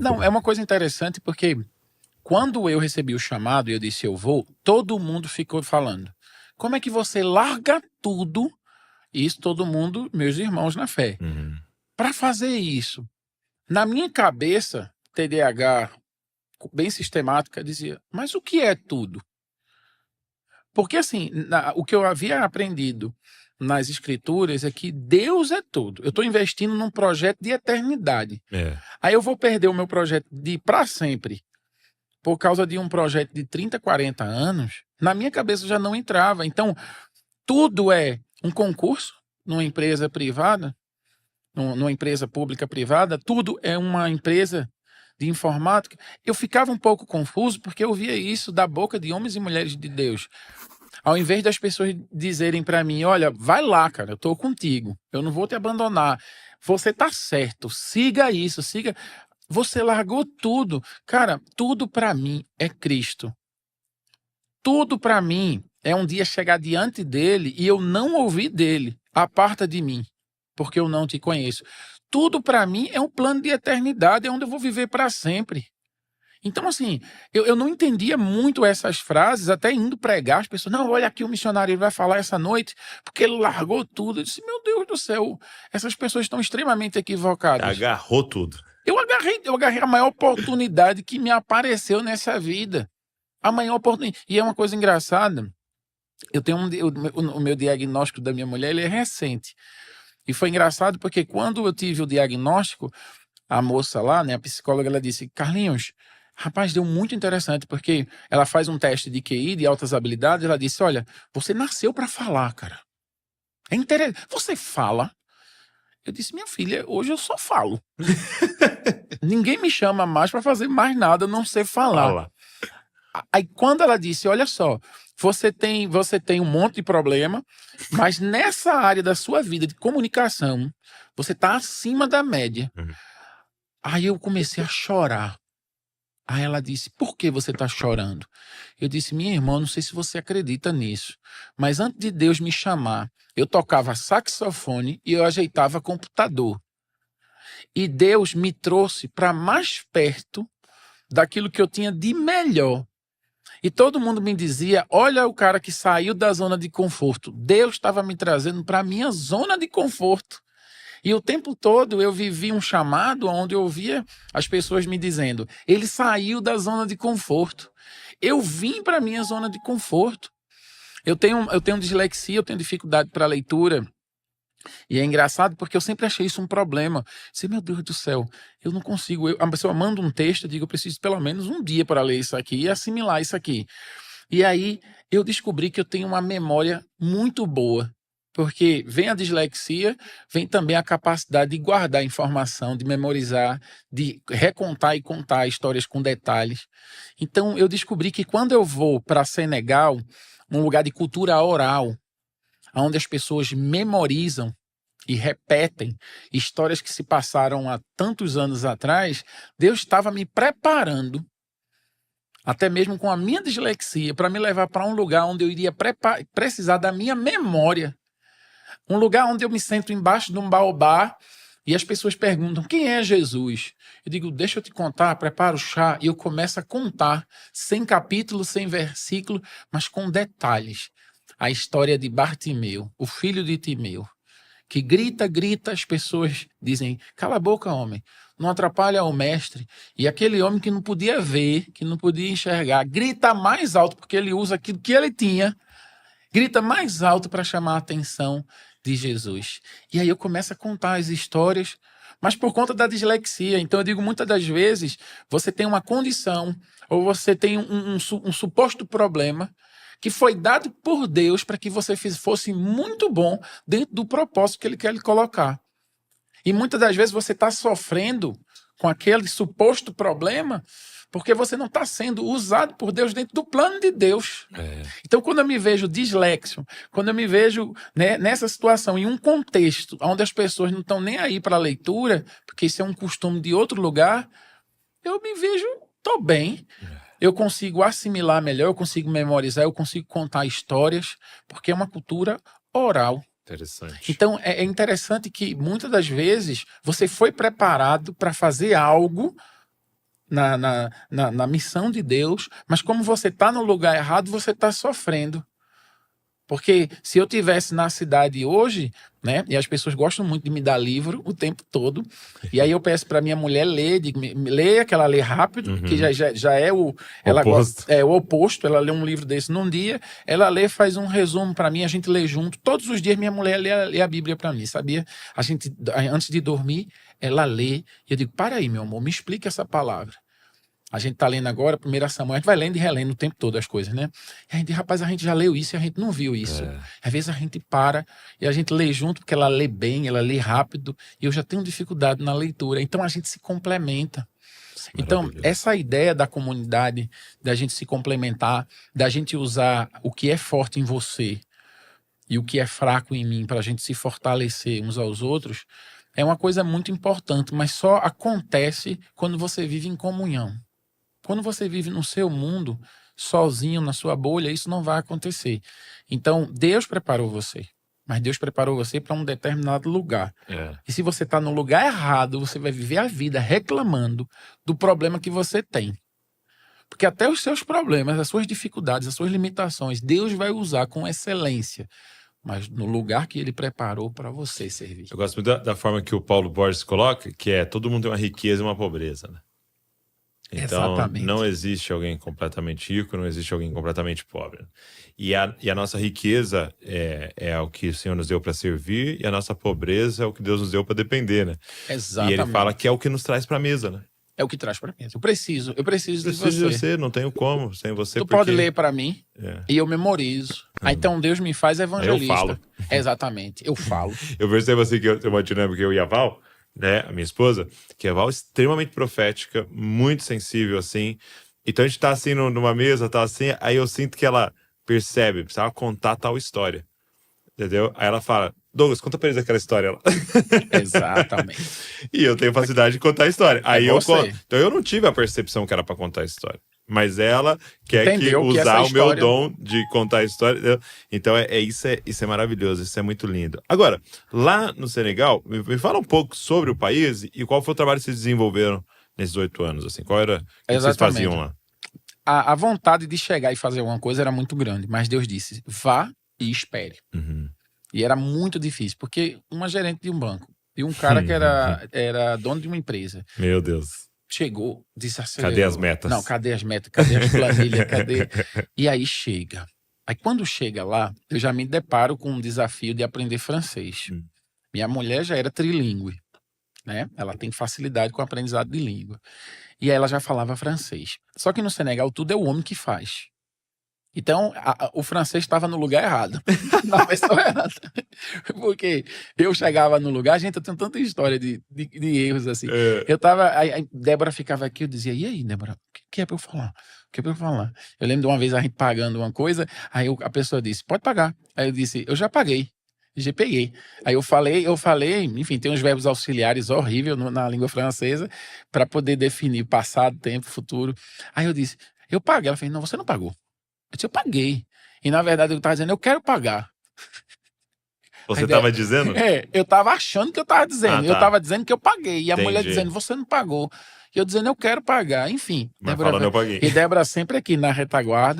Não, é uma coisa interessante porque quando eu recebi o chamado e eu disse eu vou, todo mundo ficou falando. Como é que você larga tudo, isso todo mundo, meus irmãos na fé, Uhum. para fazer isso? Na minha cabeça, TDAH bem sistemática, dizia, mas o que é tudo? Porque assim, o que eu havia aprendido nas escrituras é que Deus é tudo. Eu estou investindo num projeto de eternidade. É. Aí eu vou perder o meu projeto de para sempre por causa de um projeto de 30, 40 anos. Na minha cabeça já não entrava. Então, tudo é um concurso numa empresa privada, numa empresa pública privada, tudo é uma empresa de informática. Eu ficava um pouco confuso porque eu via isso da boca de homens e mulheres de Deus. Ao invés das pessoas dizerem para mim, olha, vai lá, cara, eu tô contigo, eu não vou te abandonar, você tá certo, siga isso, siga. Você largou tudo. Cara, tudo para mim é Cristo. Tudo para mim é um dia chegar diante dele e eu não ouvir dele, aparta de mim, porque eu não te conheço. Tudo para mim é um plano de eternidade, é onde eu vou viver para sempre. Então, assim, eu não entendia muito essas frases, até indo pregar, as pessoas, não, olha aqui o missionário, ele vai falar essa noite, porque ele largou tudo. Eu disse, meu Deus do céu, essas pessoas estão extremamente equivocadas. Agarrou tudo. Eu agarrei a maior oportunidade que me apareceu nessa vida. A maior oportunidade. E é uma coisa engraçada, eu tenho o meu diagnóstico da minha mulher, ele é recente. E foi engraçado porque quando eu tive o diagnóstico, a moça lá, né, a psicóloga, ela disse, Carlinhos, rapaz, deu muito interessante, porque ela faz um teste de QI, de altas habilidades, ela disse, olha, você nasceu para falar, cara. É interessante. Você fala. Eu disse, minha filha, hoje eu só falo. Ninguém me chama mais para fazer mais nada, eu não sei falar. Fala. Aí quando ela disse, olha só, você tem um monte de problema, mas nessa área da sua vida de comunicação, você está acima da média. Uhum. Aí eu comecei a chorar. Aí ela disse, por que você está chorando? Eu disse, minha irmã, não sei se você acredita nisso, mas antes de Deus me chamar, eu tocava saxofone e eu ajeitava computador. E Deus me trouxe para mais perto daquilo que eu tinha de melhor. E todo mundo me dizia, olha o cara que saiu da zona de conforto. Deus estava me trazendo para a minha zona de conforto. E o tempo todo eu vivi um chamado onde eu ouvia as pessoas me dizendo, ele saiu da zona de conforto. Eu vim para a minha zona de conforto. Eu tenho dislexia, eu tenho dificuldade para leitura. E é engraçado porque eu sempre achei isso um problema. Sei, meu Deus do céu, eu não consigo. A pessoa manda um texto, eu digo, eu preciso pelo menos um dia para ler isso aqui e assimilar isso aqui. E aí eu descobri que eu tenho uma memória muito boa. Porque vem a dislexia, vem também a capacidade de guardar informação, de memorizar, de recontar e contar histórias com detalhes. Então eu descobri que quando eu vou para Senegal, um lugar de cultura oral, onde as pessoas memorizam e repetem histórias que se passaram há tantos anos atrás, Deus estava me preparando, até mesmo com a minha dislexia, para me levar para um lugar onde eu iria precisar da minha memória. Um lugar onde eu me sento embaixo de um baobá e as pessoas perguntam, quem é Jesus? Eu digo, deixa eu te contar, prepara o chá, e eu começo a contar, sem capítulo, sem versículo, mas com detalhes. A história de Bartimeu, o filho de Timeu, que grita, as pessoas dizem, cala a boca, homem, não atrapalha o mestre. E aquele homem que não podia ver, que não podia enxergar, grita mais alto, porque ele usa aquilo que ele tinha, grita mais alto para chamar a atenção de Jesus. E aí eu começo a contar as histórias, mas por conta da dislexia. Então eu digo, muitas das vezes, você tem uma condição, ou você tem um suposto problema, que foi dado por Deus para que você fosse muito bom dentro do propósito que Ele quer lhe colocar. E muitas das vezes você está sofrendo com aquele suposto problema porque você não está sendo usado por Deus dentro do plano de Deus. Então, quando eu me vejo dislexo, quando eu me vejo, né, nessa situação, em um contexto onde as pessoas não estão nem aí para a leitura, porque isso é um costume de outro lugar, eu me vejo, estou bem. Eu consigo assimilar melhor, eu consigo memorizar, eu consigo contar histórias, porque é uma cultura oral. Interessante. Então, é interessante que muitas das vezes você foi preparado para fazer algo na missão de Deus, mas como você está no lugar errado, você está sofrendo. Porque se eu tivesse na cidade hoje, né, e as pessoas gostam muito de me dar livro o tempo todo, e aí eu peço para minha mulher ler, digo, leia, que ela lê rápido, que já é ela Oposto. é o oposto, ela lê um livro desse num dia, ela lê, faz um resumo para mim, a gente lê junto, todos os dias minha mulher lê a Bíblia para mim, sabia? A gente, antes de dormir, ela lê, e eu digo, para aí, meu amor, me explica essa palavra. A gente tá lendo agora, 1 Samuel, a gente vai lendo e relendo o tempo todo as coisas, né? E a gente, rapaz, a gente já leu isso e a gente não viu isso. Às vezes a gente para e a gente lê junto, porque ela lê bem, ela lê rápido, e eu já tenho dificuldade na leitura. Então a gente se complementa. Então, essa ideia da comunidade, da gente se complementar, da gente usar o que é forte em você e o que é fraco em mim, para a gente se fortalecer uns aos outros, é uma coisa muito importante, mas só acontece quando você vive em comunhão. Quando você vive no seu mundo, sozinho, na sua bolha, isso não vai acontecer. Então, Deus preparou você. Mas Deus preparou você para um determinado lugar. E se você está no lugar errado, você vai viver a vida reclamando do problema que você tem. Porque até os seus problemas, as suas dificuldades, as suas limitações, Deus vai usar com excelência. Mas no lugar que ele preparou para você servir. Eu gosto muito da forma que o Paulo Borges coloca, que é todo mundo tem uma riqueza e uma pobreza, né? Então, Exatamente. não existe alguém completamente rico, não existe alguém completamente pobre. E a nossa riqueza é o que o Senhor nos deu para servir, e a nossa pobreza é o que Deus nos deu para depender, né? Exatamente. E ele fala que é o que nos traz para a mesa, né? É o que traz para mim. Eu preciso de você, não tenho como sem você. Tu pode ler para mim e eu memorizo. Então Deus me faz evangelista. Eu falo. Exatamente, eu falo. Eu percebo assim que eu tenho uma dinâmica, eu e a Val, né, a minha esposa, que a Val é extremamente profética, muito sensível, assim. Então a gente tá assim numa mesa, tá assim, aí eu sinto que ela percebe, precisava contar tal história. Entendeu? Aí ela fala, Douglas, conta pra eles aquela história. Exatamente. E eu tenho facilidade de contar a história. Aí eu você. conto. Então eu não tive a percepção que era pra contar a história. Mas ela quer Entendeu que usar essa o meu história- dom de contar a história. Entendeu? Então isso é maravilhoso, isso é muito lindo. Agora, lá no Senegal, me fala um pouco sobre o país e qual foi o trabalho que vocês desenvolveram nesses 8 anos. Assim, qual era o que vocês faziam lá? A vontade de chegar e fazer alguma coisa era muito grande, mas Deus disse, vá e espere. E era muito difícil, porque uma gerente de um banco e um cara que era dono de uma empresa, Meu Deus. chegou, desacelerou. Cadê as metas? Não, cadê as metas? Cadê as planilhas? Cadê? E aí chega. Aí quando chega lá, eu já me deparo com um desafio de aprender francês. Minha mulher já era trilíngue, né? Ela tem facilidade com o aprendizado de língua. E aí ela já falava francês. Só que no Senegal tudo é o homem que faz. Então, o francês estava no lugar errado, na pessoa errada. Porque eu chegava no lugar, gente, eu tenho tanta história de erros assim. Eu tava, aí Débora ficava aqui, eu dizia, e aí, Débora, o que é pra eu falar? O que é pra eu falar? Eu lembro de uma vez a gente pagando uma coisa, aí a pessoa disse, pode pagar. Aí eu disse, eu já paguei. Já peguei. Aí eu falei, enfim, tem uns verbos auxiliares horríveis na língua francesa para poder definir passado, tempo, futuro. Aí eu disse, eu paguei. Ela fez, não, você não pagou. Eu disse, eu paguei. E na verdade eu estava dizendo, eu quero pagar. Você estava dizendo? Eu estava achando que eu estava dizendo. Ah, tá. Eu estava dizendo que eu paguei. E a mulher Entendi. dizendo, você não pagou. E eu dizendo, eu quero pagar. Enfim. Mas falando, eu paguei. E Débora sempre aqui na retaguarda.